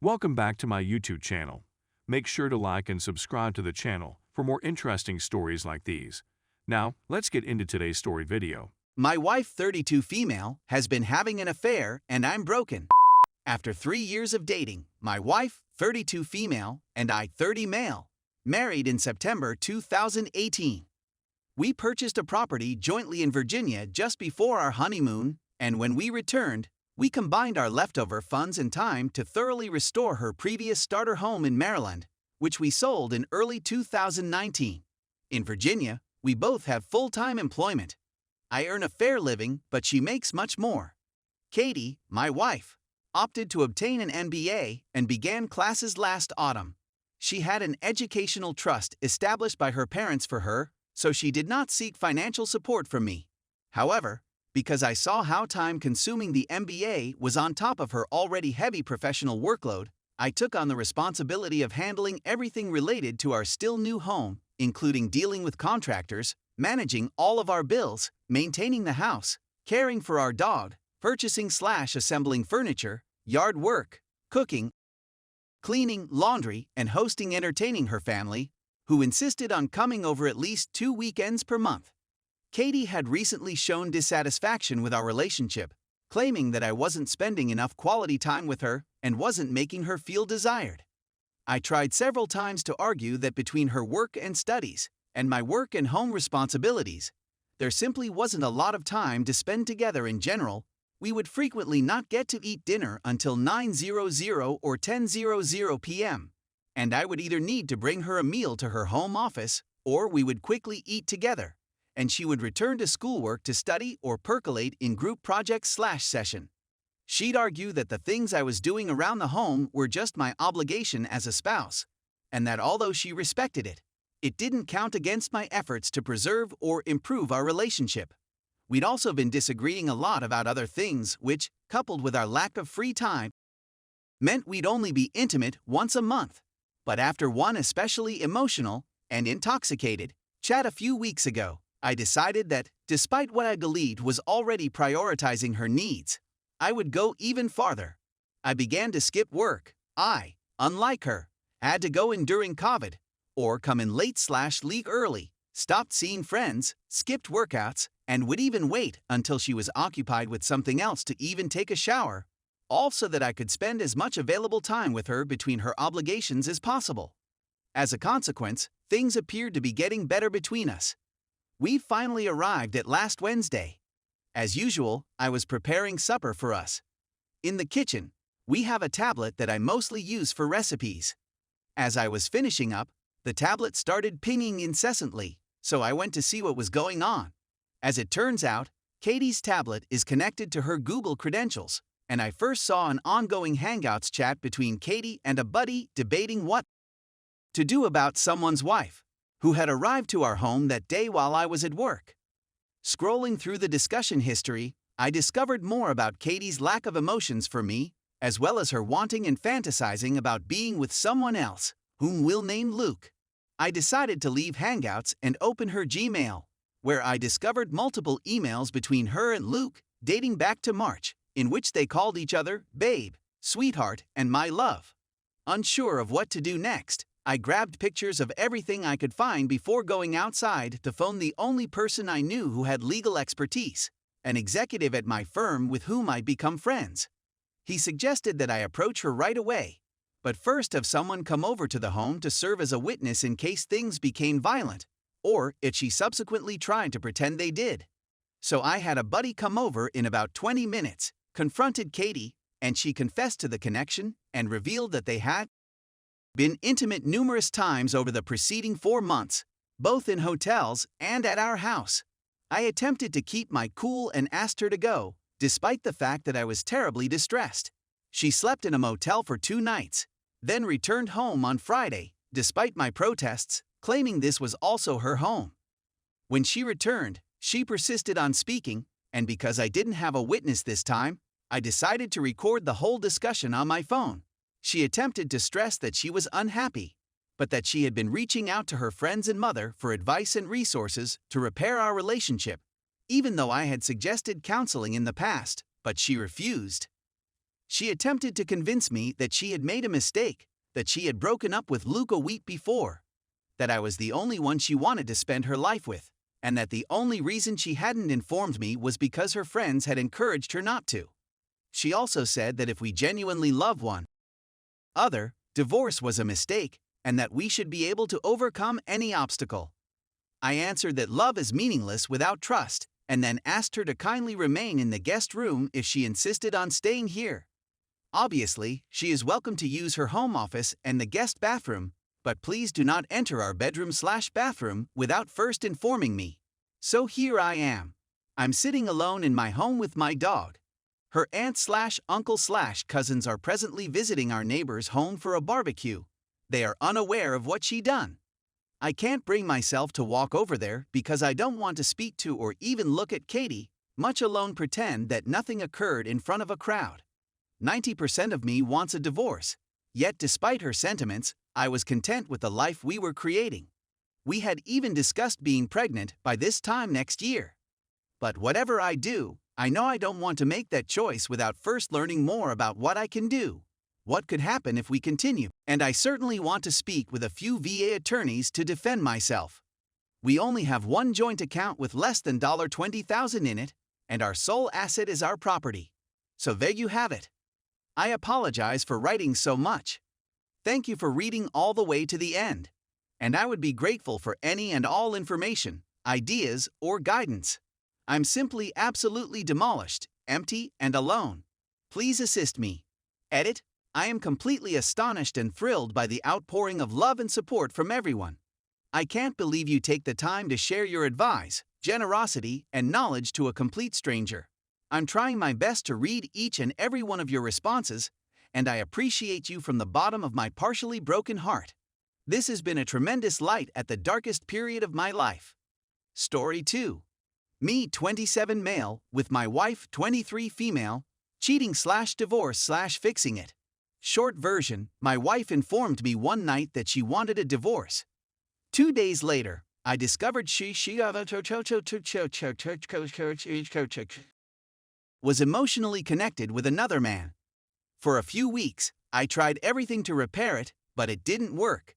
Welcome back to my YouTube channel. Make sure to like and subscribe to the channel for more interesting stories like these. Now, let's get into today's story video. My wife, 32 female, has been having an affair and I'm broken. After 3 years of dating, my wife, 32 female, and I, 30 male, married in September 2018. We purchased a property jointly in Virginia just before our honeymoon, and when we returned, we combined our leftover funds and time to thoroughly restore her previous starter home in Maryland, which we sold in early 2019. In Virginia, we both have full-time employment. I earn a fair living, but she makes much more. Katie, my wife, opted to obtain an MBA and began classes last autumn. She had an educational trust established by her parents for her, so she did not seek financial support from me. However, because I saw how time-consuming the MBA was on top of her already heavy professional workload, I took on the responsibility of handling everything related to our still new home, including dealing with contractors, managing all of our bills, maintaining the house, caring for our dog, purchasing/assembling furniture, yard work, cooking, cleaning, laundry, and hosting entertaining her family, who insisted on coming over at least 2 weekends per month. Katie had recently shown dissatisfaction with our relationship, claiming that I wasn't spending enough quality time with her and wasn't making her feel desired. I tried several times to argue that between her work and studies, and my work and home responsibilities, there simply wasn't a lot of time to spend together in general. We would frequently not get to eat dinner until 9:00 or 10:00 p.m., and I would either need to bring her a meal to her home office, or we would quickly eat together, and she would return to schoolwork to study or percolate in group projects/session. She'd argue that the things I was doing around the home were just my obligation as a spouse, and that although she respected it, it didn't count against my efforts to preserve or improve our relationship. We'd also been disagreeing a lot about other things which, coupled with our lack of free time, meant we'd only be intimate once a month. But after one especially emotional and intoxicated chat a few weeks ago, I decided that, despite what I believed was already prioritizing her needs, I would go even farther. I began to skip work. I, unlike her, had to go in during COVID, or come in late/leave early, stopped seeing friends, skipped workouts, and would even wait until she was occupied with something else to even take a shower, all so that I could spend as much available time with her between her obligations as possible. As a consequence, things appeared to be getting better between us. We finally arrived at last Wednesday. As usual, I was preparing supper for us. In the kitchen, we have a tablet that I mostly use for recipes. As I was finishing up, the tablet started pinging incessantly, so I went to see what was going on. As it turns out, Katie's tablet is connected to her Google credentials, and I first saw an ongoing Hangouts chat between Katie and a buddy debating what to do about someone's wife, who had arrived to our home that day while I was at work. Scrolling through the discussion history, I discovered more about Katie's lack of emotions for me, as well as her wanting and fantasizing about being with someone else, whom we'll name Luke. I decided to leave Hangouts and open her Gmail, where I discovered multiple emails between her and Luke dating back to March, in which they called each other babe, sweetheart, and my love. Unsure of what to do next, I grabbed pictures of everything I could find before going outside to phone the only person I knew who had legal expertise, an executive at my firm with whom I'd become friends. He suggested that I approach her right away, but first have someone come over to the home to serve as a witness in case things became violent, or if she subsequently tried to pretend they did. So I had a buddy come over in about 20 minutes, confronted Katie, and she confessed to the connection and revealed that they had been intimate numerous times over the preceding 4 months, both in hotels and at our house. I attempted to keep my cool and asked her to go, despite the fact that I was terribly distressed. She slept in a motel for 2 nights, then returned home on Friday, despite my protests, claiming this was also her home. When she returned, she persisted on speaking, and because I didn't have a witness this time, I decided to record the whole discussion on my phone. She attempted to stress that she was unhappy, but that she had been reaching out to her friends and mother for advice and resources to repair our relationship, even though I had suggested counseling in the past, but she refused. She attempted to convince me that she had made a mistake, that she had broken up with Luke a week before, that I was the only one she wanted to spend her life with, and that the only reason she hadn't informed me was because her friends had encouraged her not to. She also said that if we genuinely love one another, divorce was a mistake, and that we should be able to overcome any obstacle. I answered that love is meaningless without trust, and then asked her to kindly remain in the guest room if she insisted on staying here. Obviously, she is welcome to use her home office and the guest bathroom, but please do not enter our bedroom/bathroom without first informing me. So here I am. I'm sitting alone in my home with my dog. Her aunt/uncle/cousins are presently visiting our neighbor's home for a barbecue. They are unaware of what she done. I can't bring myself to walk over there because I don't want to speak to or even look at Katie, much alone pretend that nothing occurred in front of a crowd. 90% of me wants a divorce, yet despite her sentiments, I was content with the life we were creating. We had even discussed being pregnant by this time next year. But whatever I do, I know I don't want to make that choice without first learning more about what I can do, what could happen if we continue, and I certainly want to speak with a few VA attorneys to defend myself. We only have one joint account with less than $20,000 in it, and our sole asset is our property. So there you have it. I apologize for writing so much. Thank you for reading all the way to the end, and I would be grateful for any and all information, ideas, or guidance. I'm simply absolutely demolished, empty, and alone. Please assist me. Edit. I am completely astonished and thrilled by the outpouring of love and support from everyone. I can't believe you take the time to share your advice, generosity, and knowledge to a complete stranger. I'm trying my best to read each and every one of your responses, and I appreciate you from the bottom of my partially broken heart. This has been a tremendous light at the darkest period of my life. Story 2. Me, 27 male, with my wife, 23 female, cheating/divorce/fixing it. Short version, my wife informed me one night that she wanted a divorce. 2 days later, I discovered she was emotionally connected with another man. For a few weeks, I tried everything to repair it, but it didn't work.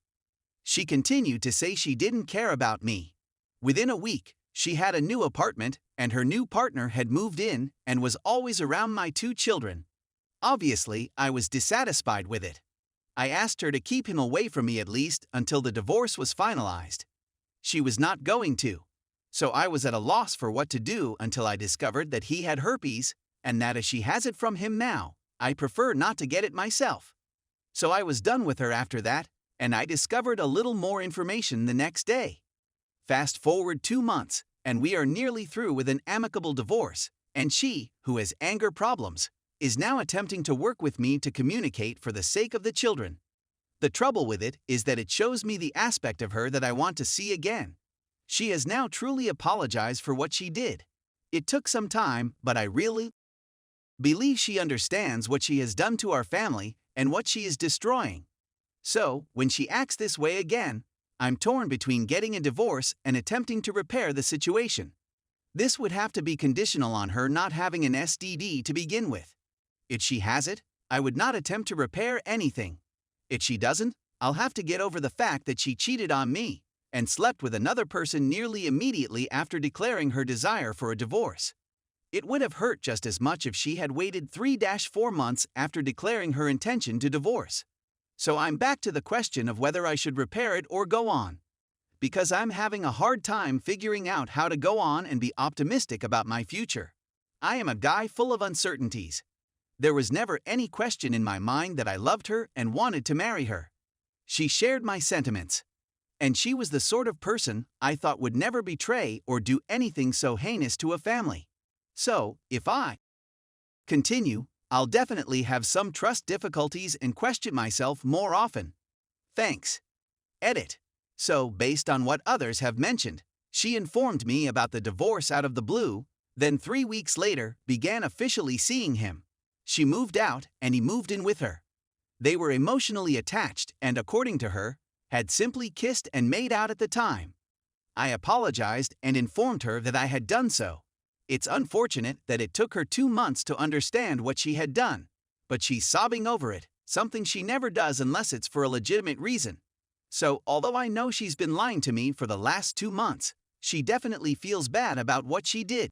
She continued to say she didn't care about me. Within a week, she had a new apartment, and her new partner had moved in and was always around my 2 children. Obviously, I was dissatisfied with it. I asked her to keep him away from me at least until the divorce was finalized. She was not going to. So I was at a loss for what to do until I discovered that he had herpes, and that as she has it from him now, I prefer not to get it myself. So I was done with her after that, and I discovered a little more information the next day. Fast forward 2 months, and we are nearly through with an amicable divorce, and she, who has anger problems, is now attempting to work with me to communicate for the sake of the children. The trouble with it is that it shows me the aspect of her that I want to see again. She has now truly apologized for what she did. It took some time, but I really believe she understands what she has done to our family and what she is destroying. So, when she acts this way again, I'm torn between getting a divorce and attempting to repair the situation. This would have to be conditional on her not having an STD to begin with. If she has it, I would not attempt to repair anything. If she doesn't, I'll have to get over the fact that she cheated on me and slept with another person nearly immediately after declaring her desire for a divorce. It would have hurt just as much if she had waited 3-4 months after declaring her intention to divorce. So I'm back to the question of whether I should repair it or go on. Because I'm having a hard time figuring out how to go on and be optimistic about my future. I am a guy full of uncertainties. There was never any question in my mind that I loved her and wanted to marry her. She shared my sentiments. And she was the sort of person I thought would never betray or do anything so heinous to a family. So, if I continue, I'll definitely have some trust difficulties and question myself more often. Thanks. Edit. So, based on what others have mentioned, she informed me about the divorce out of the blue, then 3 weeks later began officially seeing him. She moved out and he moved in with her. They were emotionally attached and, according to her, had simply kissed and made out at the time. I apologized and informed her that I had done so. It's unfortunate that it took her 2 months to understand what she had done, but she's sobbing over it, something she never does unless it's for a legitimate reason. So, although I know she's been lying to me for the last 2 months, she definitely feels bad about what she did.